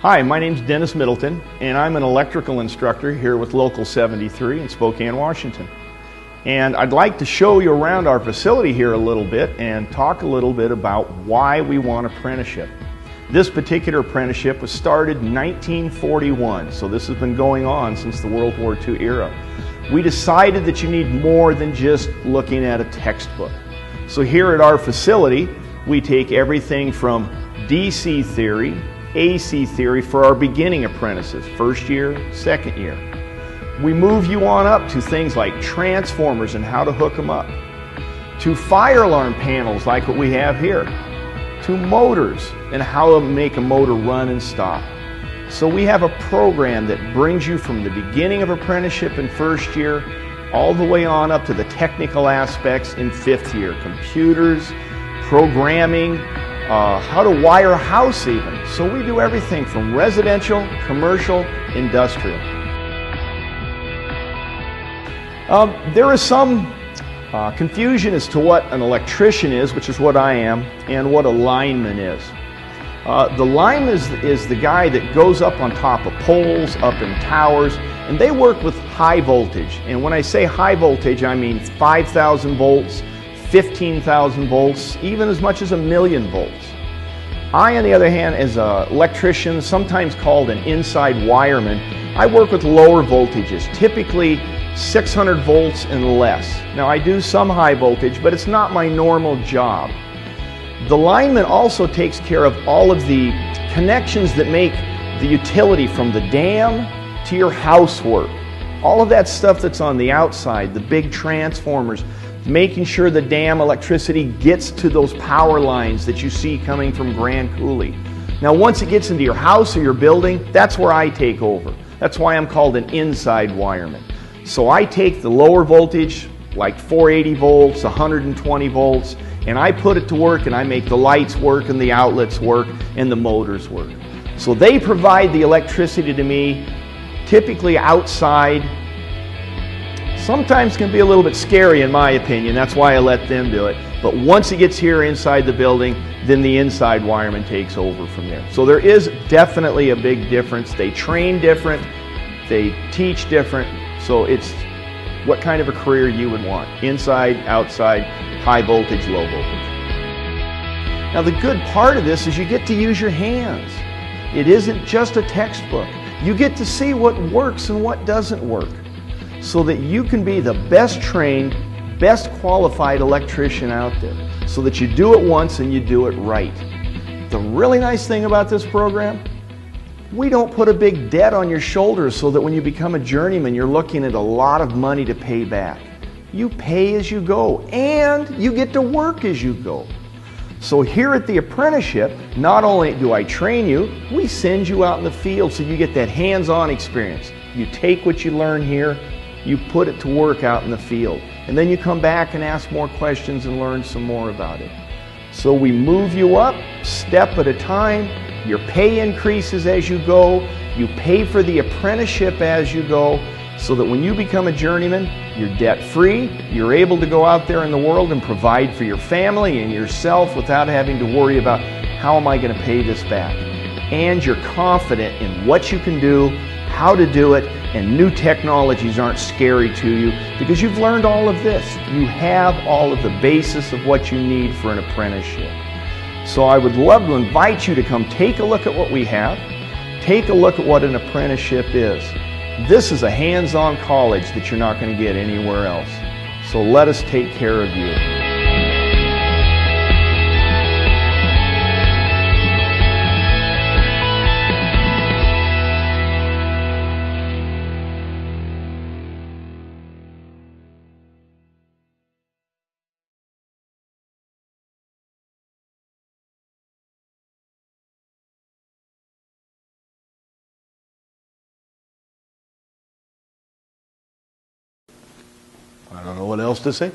Hi, my name's Dennis Middleton, and I'm an electrical instructor here with Local 73 in Spokane, Washington. And I'd like to show you around our facility here a little bit and talk a little bit about why we want apprenticeship. This particular apprenticeship was started in 1941, so this has been going on since the World War II era. We decided that you need more than just looking at a textbook. So here at our facility, we take everything from DC theory, AC theory for our beginning apprentices, first year, second year. We move you on up to things like transformers and how to hook them up, to fire alarm panels like what we have here, to motors and how to make a motor run and stop. So we have a program that brings you from the beginning of apprenticeship in first year all the way on up to the technical aspects in fifth year, computers, programming, how to wire a house even. So we do everything from residential, commercial, industrial. There is some confusion as to what an electrician is, which is what I am, and what a lineman is. The lineman is the guy that goes up on top of poles, up in towers, and they work with high voltage. And when I say high voltage, I mean 5,000 volts, 15,000 volts, even as much as 1,000,000 volts. I, on the other hand, as an electrician, sometimes called an inside wireman, I work with lower voltages, typically 600 volts and less. Now I do some high voltage, but it's not my normal job. The lineman also takes care of all of the connections that make the utility from the dam to your house work. All of that stuff that's on the outside, the big transformers, making sure the dam electricity gets to those power lines that you see coming from Grand Coulee. Now once it gets into your house or your building, that's where I take over. That's why I'm called an inside wireman. So I take the lower voltage, like 480 volts, 120 volts, and I put it to work and I make the lights work and the outlets work and the motors work. So they provide the electricity to me, typically outside. Sometimes can be a little bit scary in my opinion, that's why I let them do it. But once it gets here inside the building, then the inside wireman takes over from there. So there is definitely a big difference. They train different, they teach different, so it's what kind of a career you would want. Inside, outside, high voltage, low voltage. Now the good part of this is you get to use your hands. It isn't just a textbook. You get to see what works and what doesn't work, so that you can be the best trained, best qualified electrician out there, so that you do it once and you do it right. The really nice thing about this program, we don't put a big debt on your shoulders so that when you become a journeyman, you're looking at a lot of money to pay back. You pay as you go, and you get to work as you go. So here at the apprenticeship, not only do I train you, we send you out in the field so you get that hands-on experience. You take what you learn here, you put it to work out in the field, and then you come back and ask more questions and learn some more about it. So we move you up step at a time. Your pay increases as you go. You pay for the apprenticeship as you go, so that when you become a journeyman, you're debt-free, you're able to go out there in the world and provide for your family and yourself without having to worry about how am I going to pay this back. And you're confident in what you can do, how to do it, and new technologies aren't scary to you because you've learned all of this. You have all of the basis of what you need for an apprenticeship. So I would love to invite you to come take a look at what we have, take a look at what an apprenticeship is. This is a hands-on college that you're not going to get anywhere else. So let us take care of you. I don't know what else to say.